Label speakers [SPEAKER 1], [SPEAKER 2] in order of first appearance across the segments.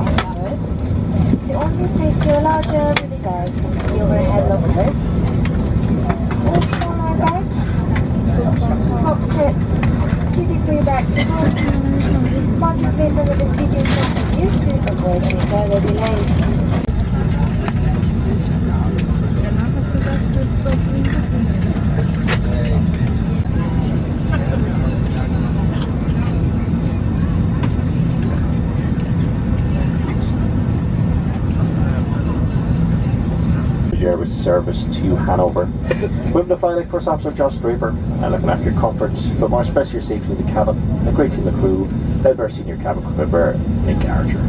[SPEAKER 1] passengers. The only place to allow with regards is the overhead lockers. All smaller bags, cockpit, duty-free bags, smart paper with the seating front you to avoid any further delays.
[SPEAKER 2] Airways service to Hanover. With the flight first officer Josh Draper and looking after your comfort, but more especially your safety in the cabin. A great team of crew led by our senior cabin crew member Nick Archer.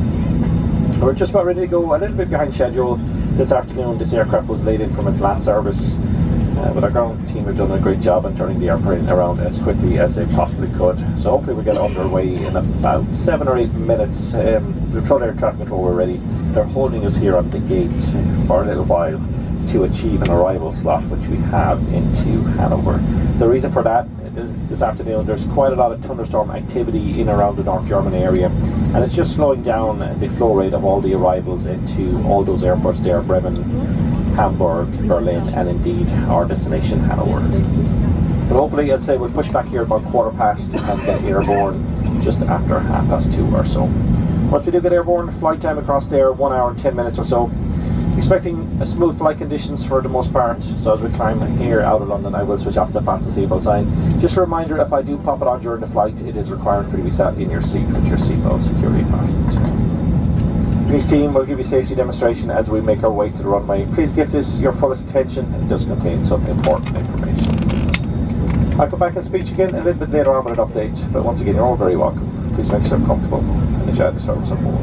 [SPEAKER 2] We're just about ready to go, a little bit behind schedule this afternoon. This aircraft was late in from its last service, but our ground team have done a great job in turning the airplane around as quickly as they possibly could. So hopefully we'll get underway in about 7 or 8 minutes. The Control Air Traffic Control were ready. They're holding us here at the gate for a little while to achieve an arrival slot which we have into Hanover. The reason for that is this afternoon there's quite a lot of thunderstorm activity in around the North German area, and it's just slowing down the flow rate of all the arrivals into all those airports there: Bremen, Hamburg, Berlin, and indeed our destination Hanover. But hopefully, I'd say we'll push back here about 1:15 and get airborne just after 2:30 or so. Once we do get airborne, flight time across there 1 hour and 10 minutes or so. Expecting a smooth flight conditions for the most part, so as we climb here out of London I will switch off the fasten seatbelt sign. Just a reminder, if I do pop it on during the flight, it is required for you to be sat in your seat with your seatbelt securely fastened. Each team will give you a safety demonstration as we make our way to the runway. Please give this your fullest attention, it does contain some important information. I'll come back and speak to you again a little bit later on with an update, but once again you're all very welcome. Please make yourself comfortable and enjoy the service on board.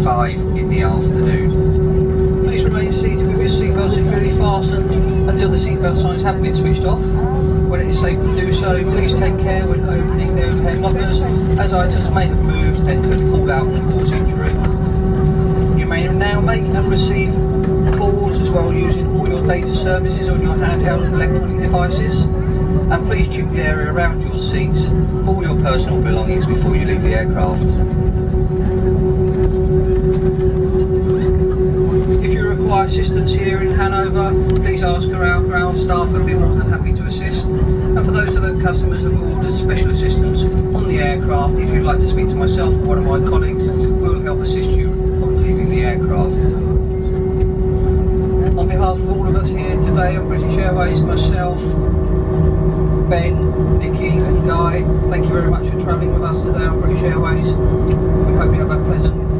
[SPEAKER 3] 5 in the afternoon. Please remain seated with your seatbelt securely fastened until the seatbelt signs have been switched off. When it is safe to do so, please take care when opening the overhead lockers, as items may have moved and could fall out and cause injury. You may now make and receive calls as well using all your data services on your handheld electronic devices. And please check the area around your seats for all your personal belongings before you leave the aircraft. If you require assistance here in Hanover, please ask our ground staff, and we'll be more than happy to assist. And for those of the customers that have ordered special assistance on the aircraft, if you'd like to speak to myself or one of my colleagues, we will help assist you on leaving the aircraft. On behalf of all of us here today at British Airways, myself, Ben, Nikki and Guy, thank you very much for travelling with us today on British Airways. We hope you have a pleasant